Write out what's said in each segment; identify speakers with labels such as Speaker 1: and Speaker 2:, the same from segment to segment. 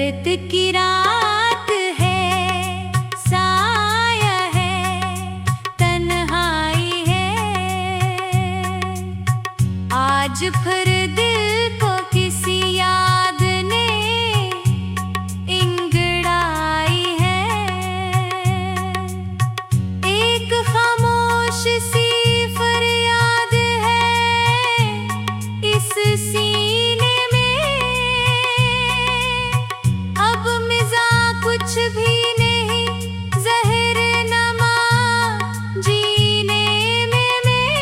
Speaker 1: बरत की रात है, साया है, तन्हाई है। आज फिर दिल को किसी याद ने इंगड़ाई है। एक खामोश सी फरियाद है इस सीने में। अब मिज़ा कुछ भी नहीं, ज़हर नमा जीने में मैं।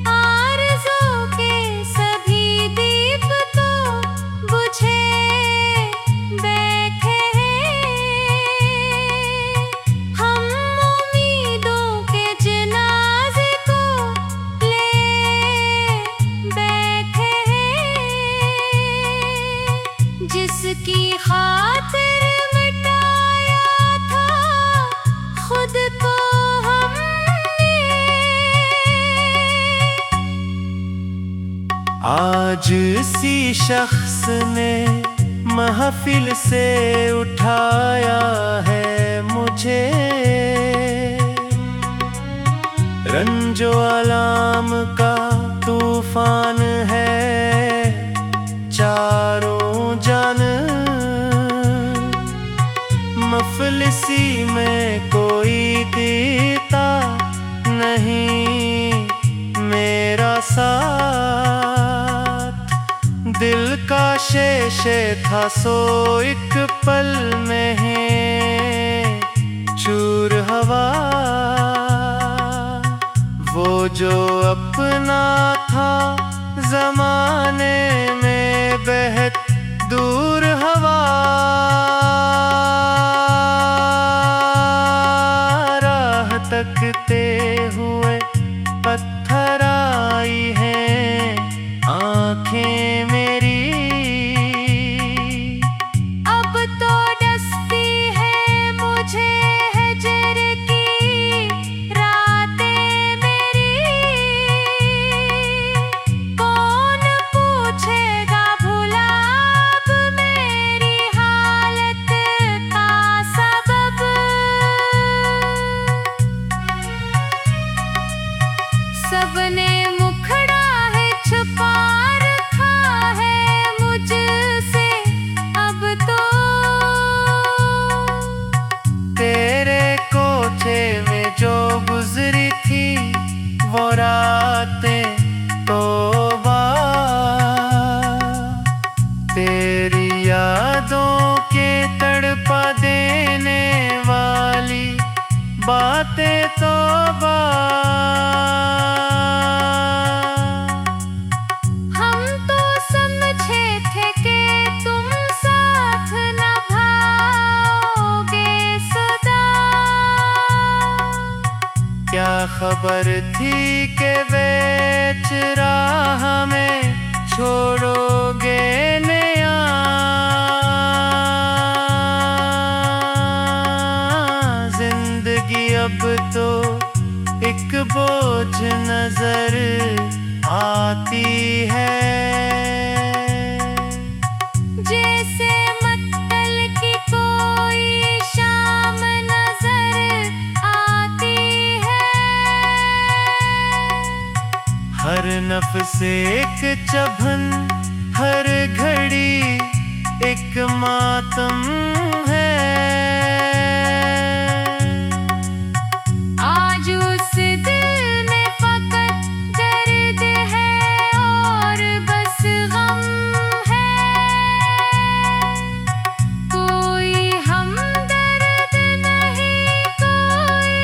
Speaker 1: आरज़ू के सभी दीप तो बुझे बैठे हैं। हम उम्मीदों के जनाज़े को ले बैठे हैं। जिसकी खातिर मिटाया था खुद को हमने।
Speaker 2: आज इसी शख्स ने महफिल से उठाया है मुझे। रंजो अलाम का तूफान है चारों जानब। मफलिसी में कोई देता नहीं मेरा साथ। दिल का शेशे था सो एक पल में है चूर हवा। वो जो अपना था ज़माने में बहत दूर हवा। राह तकते हुए पत्थर आई हैं आँखें मेरी।
Speaker 1: अब तो डसती है मुझे हिजर की रातें मेरी। कौन पूछेगा भुला अब मेरी हालत का सबब। सबने मुखड़ा है छुपा रखा है मुझसे अब तो।
Speaker 2: तेरे कोठे में जो गुजरी थी वो रातें तौबा। तेरी यादों के तड़पा देने वाली बातें तौबा।
Speaker 1: हम तो समझे थे कि तुम साथ निभाओगे सदा।
Speaker 2: क्या खबर थी कि बेच राह में छोड़ोगे नया। जिंदगी अब तो एक बोझ नजर आती है।
Speaker 1: जैसे मक्तल की कोई शाम नजर आती है।
Speaker 2: हर नफ्स एक चभन, हर घड़ी एक मातम है।
Speaker 1: आज उस दिल में फकत दर्द है और बस गम है। कोई हमदर्द नहीं, कोई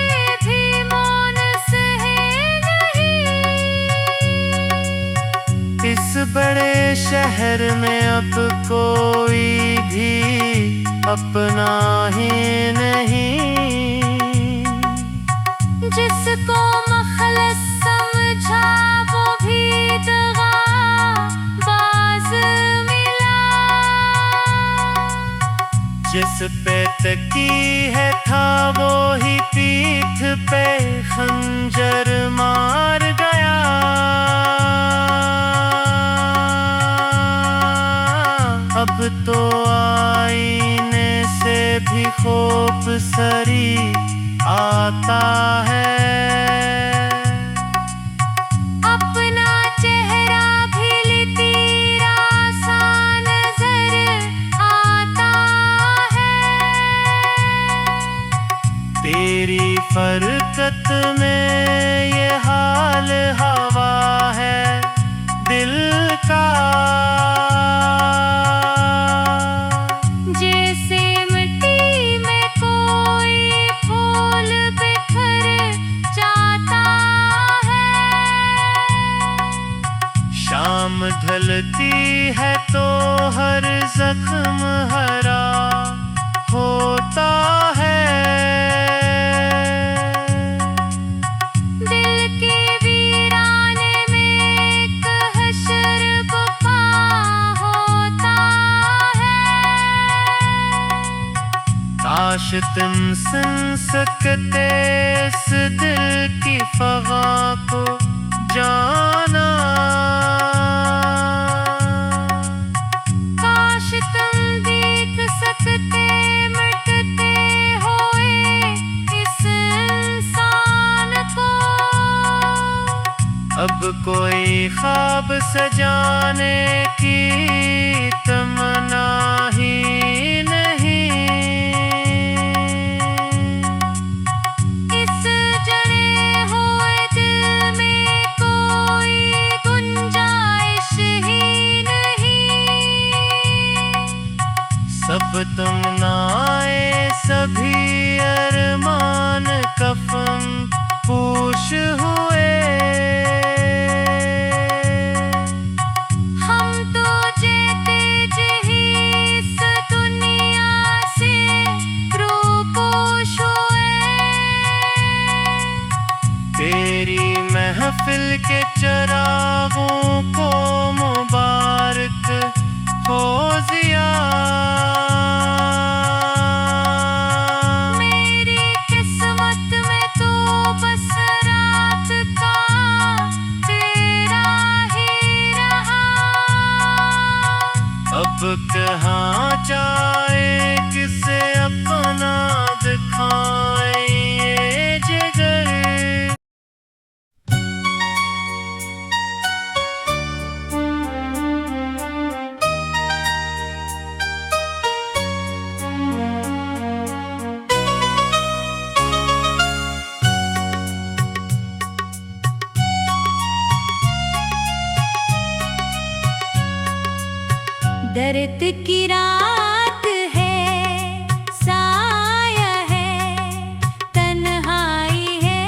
Speaker 1: भी मोनस है नहीं।
Speaker 2: इस बड़े शहर में अब कोई भी अपना ही नहीं।
Speaker 1: जिसको मखलस समझा वो भी दगाबाज मिला।
Speaker 2: जिस पे तकी है था वो ही पीठ पे खंजर मार गया। अब अप्सरी आता है।
Speaker 1: अपना चेहरा भी तेरा सा नजर आता है।
Speaker 2: तेरी फरकत में ये हाल हवा है दिल का।
Speaker 1: जैसे मिट्टी में कोई फूल बिखर जाता है।
Speaker 2: शाम ढलती है तो हर जख्म हरा होता है।
Speaker 1: दिल के वीराने में एक हश्र बपा होता है।
Speaker 2: काश तुम सुन सकते इस दिल की फगा को जाना।
Speaker 1: काश तुम देख सकते मिटते हुए इस इंसान को।
Speaker 2: अब कोई ख्वाब सजाने की तमन्ना ही नहीं।
Speaker 1: इस जड़े हुए दिल में कोई गुंजाइश ही नहीं।
Speaker 2: सब तुम नाए सभी अरमान कफन पूश हुए।
Speaker 1: हम तो जेते जही इस दुनिया से रूपोश हुए।
Speaker 2: तेरी महफिल के चरागों को मुबारक हो जिया।
Speaker 1: मेरी किस्मत में तो बस रात का तेरा ही रहा।
Speaker 2: अब कहाँ जाए किसे अपना दिखाए ये जिगर।
Speaker 1: दर्द की रात है, साया है, तन्हाई है।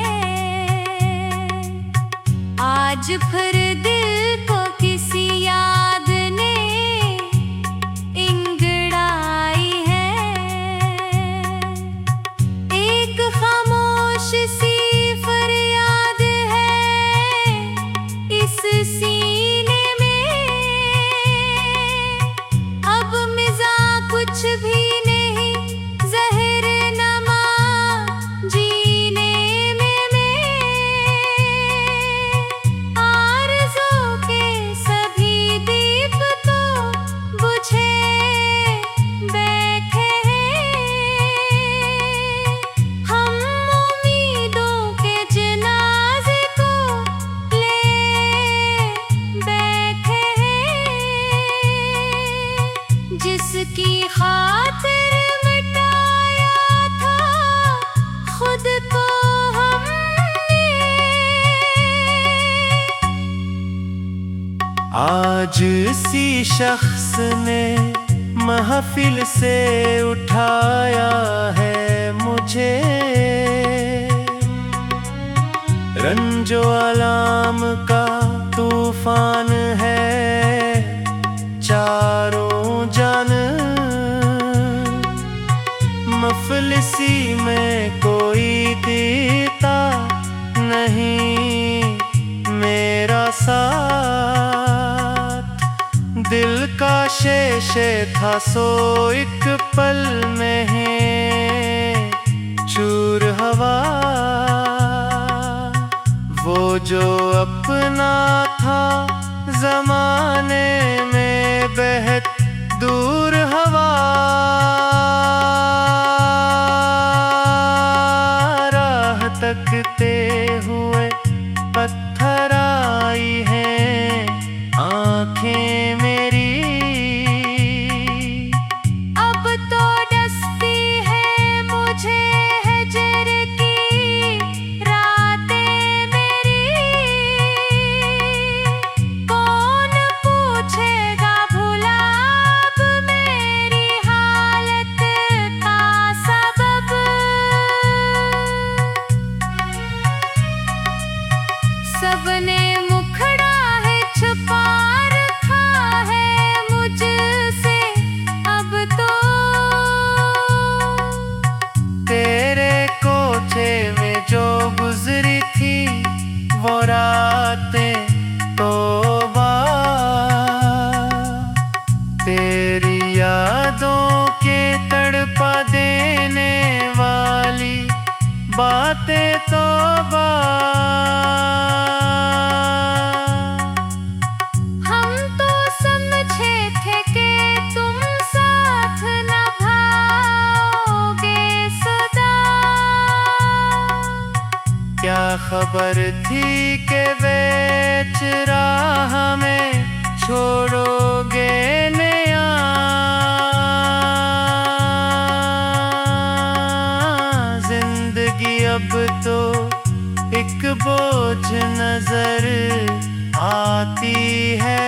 Speaker 1: आज फिर दिल को किसी याद ने इंगड़ाई है। एक खामोश सी फरियाद है इस सीने में। अब मिज़ा कुछ भी नहीं ज़हर नमा जीने में। मैं आरज़ू के सभी दीप तो बुझे बैठे हैं। हम उम्मीदों के जनाज़े को ले बैठे हैं। जिसकी खातिर मिटाया था खुद को हमने।
Speaker 2: आज इसी शख्स ने महफिल से उठाया है मुझे। रंजो अलाम का तूफान है चारों जान। मफलिसी में कोई देता नहीं मेरा साथ। दिल का शेशे था सो एक पल में है चूर हवा। वो जो अपना था जमाने में बहत दूर हवा। पत्थर आई हैं आंखें मेरी।
Speaker 1: अब तो डसती है मुझे हिजर की रातें मेरी। कौन पूछेगा भुला अब मेरी हालत का सबब। सबने मुखड़ा है छुपा रखा है मुझसे अब तो।
Speaker 2: तेरे कोठे में जो गुजरी थी वो रातें तौबा। तेरी यादों के तड़पा देने वाली बातें तौबा।
Speaker 1: हम तो समझे थे कि तुम साथ निभाओगे सदा।
Speaker 2: क्या खबर थी कि बेच राह में छोड़ोगे नया। जिंदगी अब तो एक बोझ नजर आती है।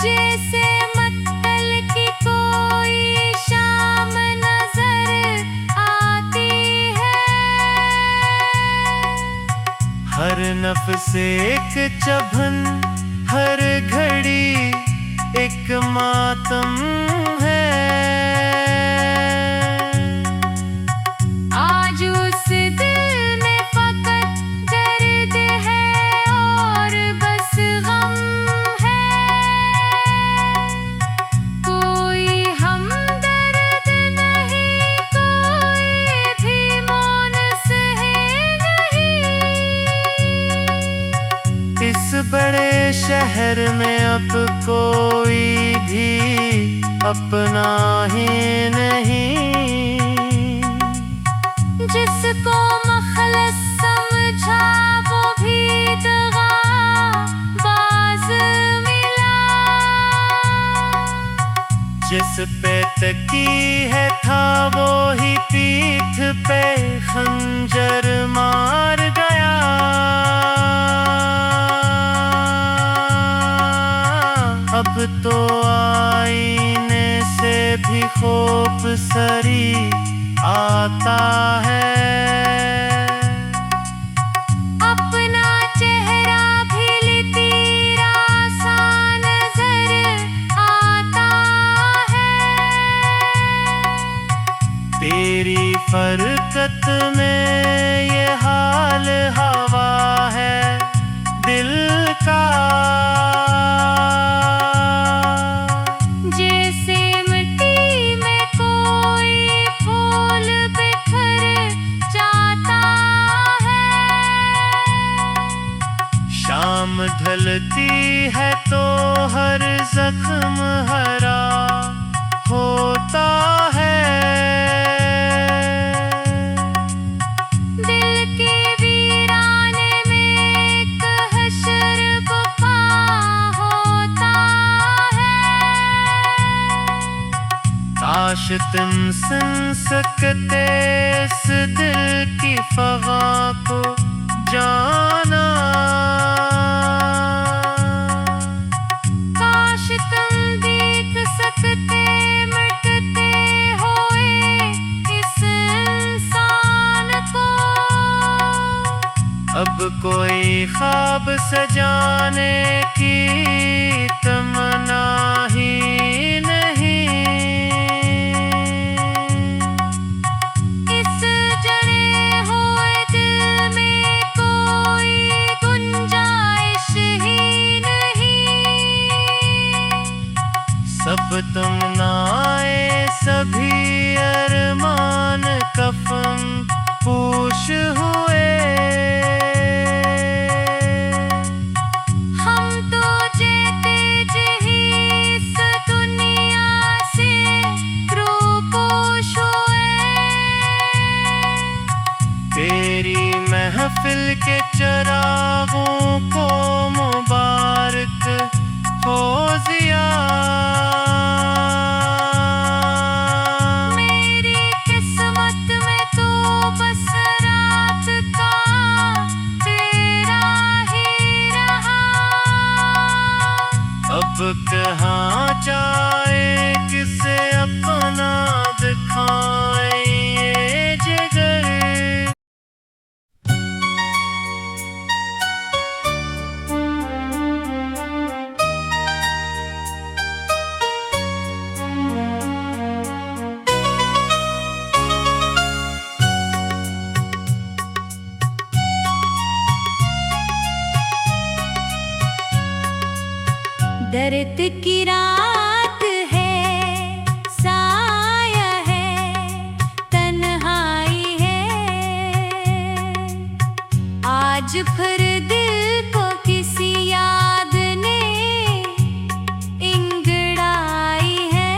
Speaker 1: जैसे मक्तल की कोई शाम नजर आती है।
Speaker 2: हर नफ्स एक चभन, हर घड़ी एक मातम है।
Speaker 1: आज उस दिल में फकत दर्द है और बस गम है। कोई हमदर्द नहीं, कोई भी मोनस है नहीं।
Speaker 2: इस बड़े शहर में अब कोई भी अपना ही नहीं।
Speaker 1: जिसको मखलस समझा वो भी दगाबाज मिला।
Speaker 2: जिस पे तकी है था वो ही पीठ पे खंजर मार गया। अब तो आईने से भी खूबसूरती आता है।
Speaker 1: अपना चेहरा भी लितीरा सा नजर आता है।
Speaker 2: तेरी फरकत में ये हाल हवा है दिल का।
Speaker 1: जैसे मिट्टी में कोई फूल बिखर जाता है।
Speaker 2: शाम ढलती है तो हर जख्म हरा होता है।
Speaker 1: दिल के वीराने में एक हश्र बपा होता है।
Speaker 2: काश तुम सुन सकते इस दिल की फगा को जाना।
Speaker 1: काश तुम देख सकते मिटते हुए इस इंसान को।
Speaker 2: अब कोई ख्वाब सजाने की तमन्ना ही नहीं।
Speaker 1: इस जड़े हुए दिल में कोई गुंजाइश ही नहीं।
Speaker 2: सब तुम नाए सभी अरमान कफन पूश हुए।
Speaker 1: हम तो जेते जी इस दुनिया से रूपोश हुए।
Speaker 2: तेरी महफिल के चरागों को मुबारक हो ज़िया।
Speaker 1: मेरी किस्मत में तो बस रात का तेरा ही रहा।
Speaker 2: अब कहाँ जाए, किसे अपना दिखाए ये जिगर।
Speaker 1: दर्द की रात है, साया है, तन्हाई है। आज फिर दिल को किसी याद ने इंगड़ाई है।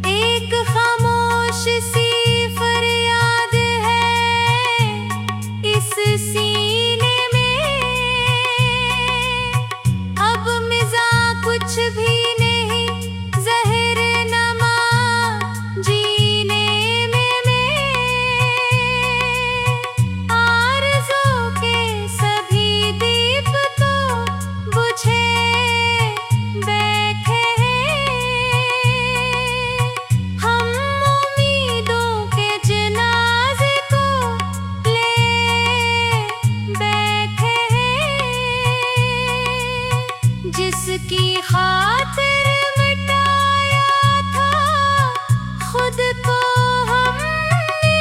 Speaker 1: एक खामोश सी फरियाद है इस सीने में। अब मिज़ा कुछ भी नहीं, ज़हर नमा जीने में मैं। आरज़ू के सभी दीप तो बुझे बैठे हैं। हम उम्मीदों के जनाज़े को ले बैठे हैं। जिसकी खातिर मिटाया था खुद को हमने।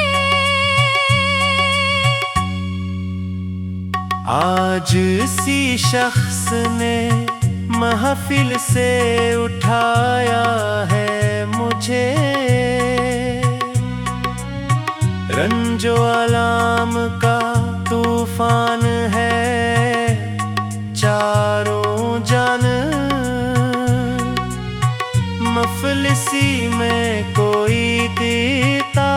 Speaker 2: आज इसी शख्स ने महफिल से उठाया है मुझे। रंजो अलाम का तूफान है चारों जान। मफलिसी में कोई देता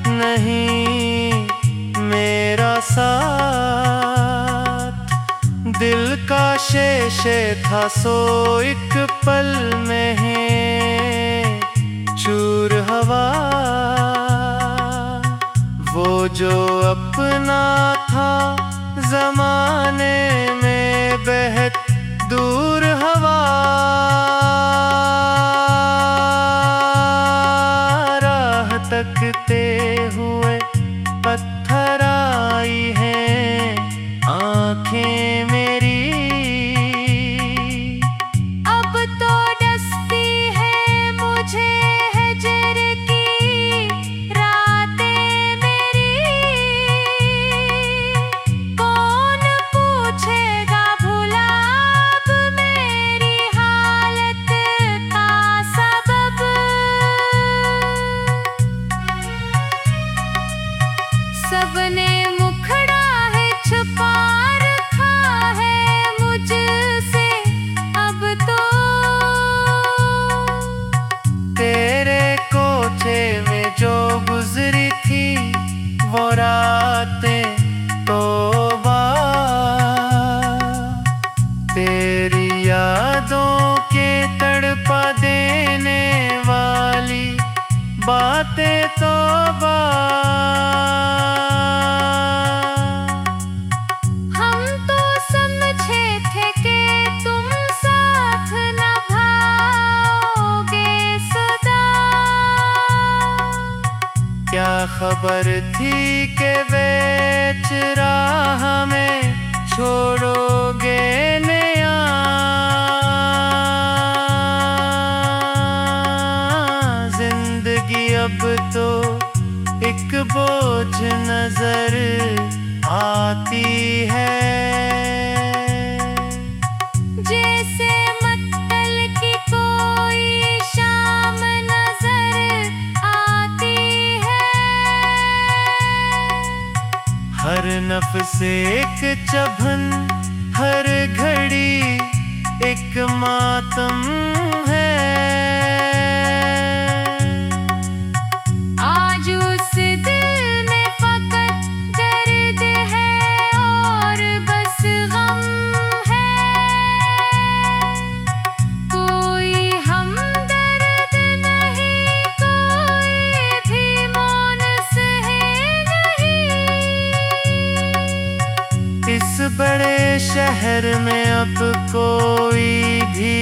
Speaker 2: नहीं मेरा साथ। दिल का शेशे था सो एक पल में है चूर हवा। वो जो अपना था ज़माने में बहत दूर हवा। राह तकते हुए पत्थर आई हैं आँखें मेरी।
Speaker 1: अब तो डसती है मुझे हिजर की रातें मेरी। कौन पूछेगा भुला अब मेरी हालत का सबब। सबने मुखड़ा है छुपा रखा है मुझसे अब तो।
Speaker 2: तेरे कोठे में जो गुजरी थी वो रातें तौबा। तेरी यादों के तड़पा देने वाली बातें तौबा।
Speaker 1: हम तो समझे थे कि तुम साथ निभाओगे सदा।
Speaker 2: क्या खबर थी कि बेच राह में छोड़ोगे नया। जिंदगी अब तो एक बोझ नजर आती है।
Speaker 1: जैसे मत्तल की कोई शाम नजर आती है।
Speaker 2: हर नफ्स एक चभन, हर घड़ी एक मातम है।
Speaker 1: आज उस दिल में पकड़
Speaker 2: बड़े शहर में अब कोई भी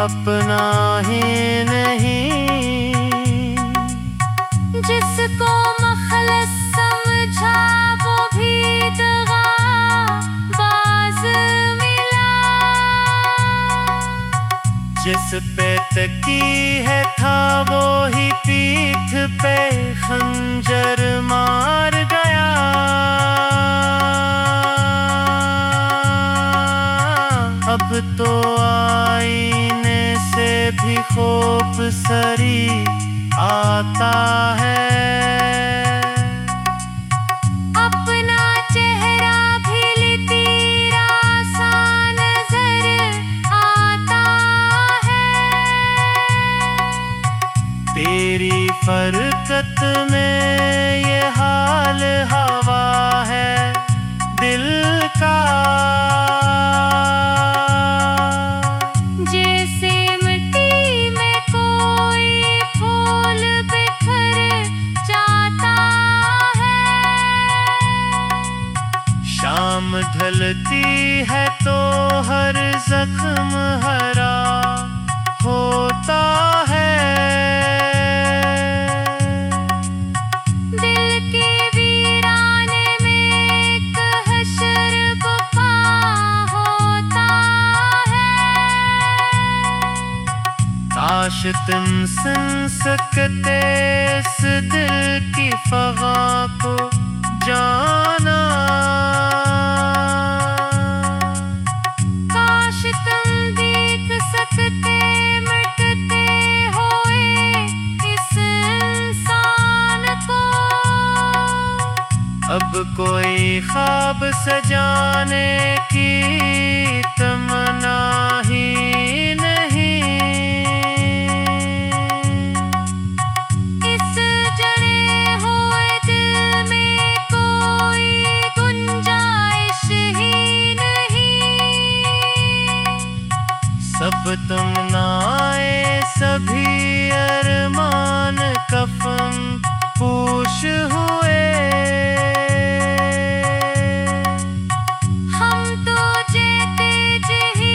Speaker 2: अपना ही नहीं।
Speaker 1: जिसको मखलस समझा वो भी दगाबाज मिला।
Speaker 2: जिस पे तकी है था वो ही पीठ पे खंजर मार गया। अब तो आईने से भी खूबसूरती आता है।
Speaker 1: अपना चेहरा भी लितीरा सा नजर आता है।
Speaker 2: तेरी फरकत में ये हाल हवा है दिल का।
Speaker 1: जैसे मिट्टी में कोई फूल बिखर जाता है।
Speaker 2: शाम ढलती है तो हर जख्म हरा होता है।
Speaker 1: दिल के वीराने में एक हश्र बपा होता है।
Speaker 2: काश तुम सुन सकते इस दिल की फगा को जाना।
Speaker 1: काश तुम देख सकते मिटते हुए इस इंसान को।
Speaker 2: अब कोई ख्वाब सजाने की तमन्ना ही नहीं।
Speaker 1: इस जड़े हुए दिल में कोई गुंजाइश ही नहीं।
Speaker 2: सब तुम नाए सभी अरमान कफन पूश हुए।
Speaker 1: हम तो जेते जही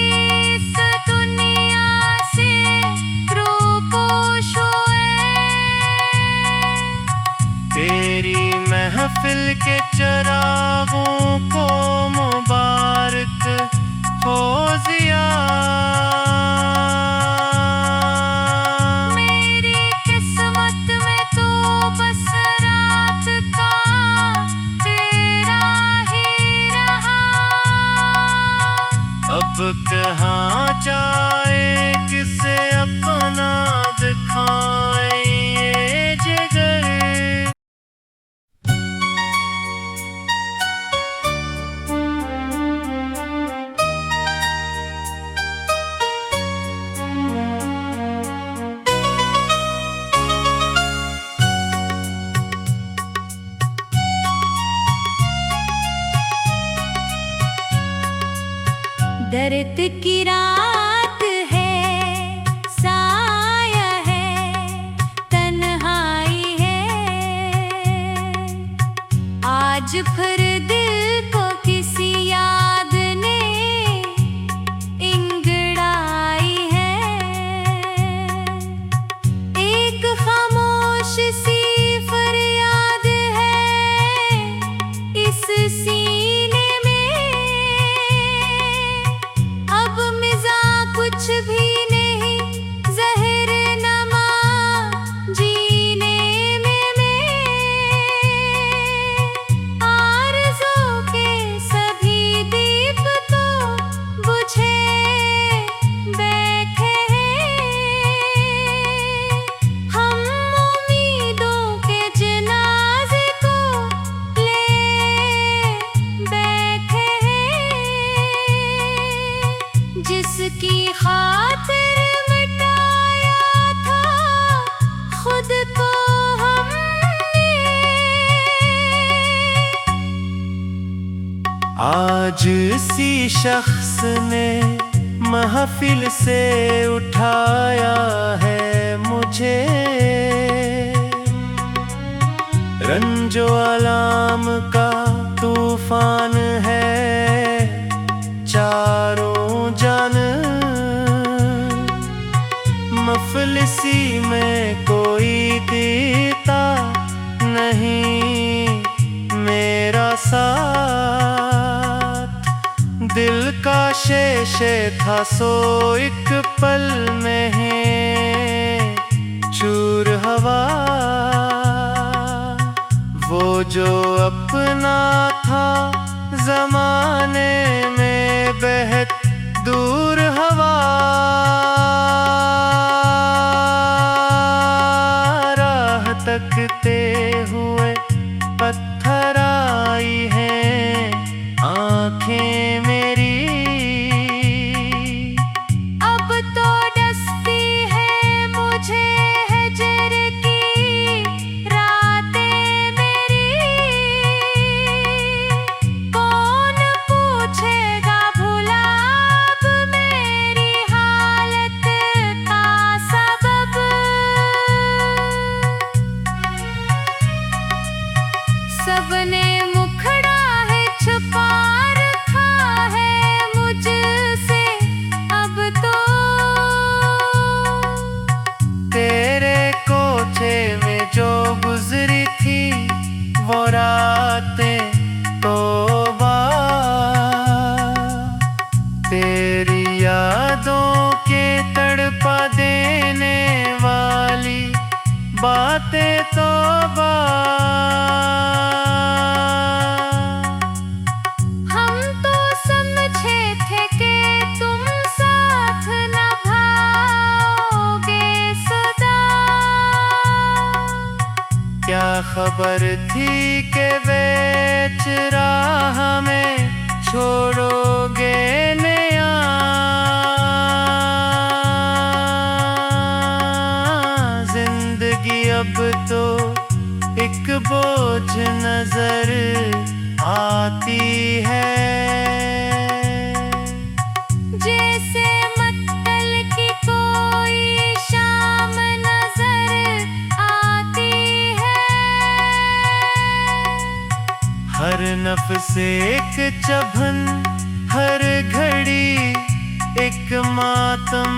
Speaker 1: इस दुनिया से रूपोश हुए।
Speaker 2: तेरी महफिल के चरागों को मुबारक हो ज़िया।
Speaker 1: मेरी किस्मत में तो बस रात का तेरा ही रहा।
Speaker 2: अब कहाँ जाए किसे अपना दिखाए ये जिगर।
Speaker 1: दर्द की रात है, साया है, तन्हाई है। आज फिर दिल को किसी याद ने इंगड़ाई है। एक खामोश सी फरियाद है इस सीने में। अब मिज़ा कुछ भी नहीं ज़हर नमा जीने में मैं। आरज़ू के सभी दीप तो बुझे बैठे हैं। हम उम्मीदों के जनाज़े को ले बैठे हैं। जिसकी खातिर मिटाया था खुद को हमने।
Speaker 2: आज इसी शख्स ने महफिल से उठाया है मुझे। रंजो अलाम का तूफान है शेष था सो एक पल में है चूर हवा। वो जो अपना था जमाने में बहत दूर हवा। राह तकते हुए पत्थर आई हैं आंखें मेरी।
Speaker 1: अब तो डसती है मुझे हिजर की रातें मेरी। कौन पूछेगा भुला अब मेरी हालत का सबब। सबने मुखड़ा है छुपा रखा है मुझसे अब तो।
Speaker 2: तेरे कोठे में जो गुजरी थी वो रातें तौबा। तेरी यादों के तड़पा देने वाली बातें तौबा।
Speaker 1: हम तो समझे थे कि तुम साथ निभाओगे सदा।
Speaker 2: क्या खबर थी कि बेच राह में छोड़ोगे नया। जिंदगी अब तो एक बोझ नजर आती है।
Speaker 1: जैसे मक्कल की कोई शाम नजर आती है।
Speaker 2: हर नफ्स एक चभन, हर घड़ी एक मातम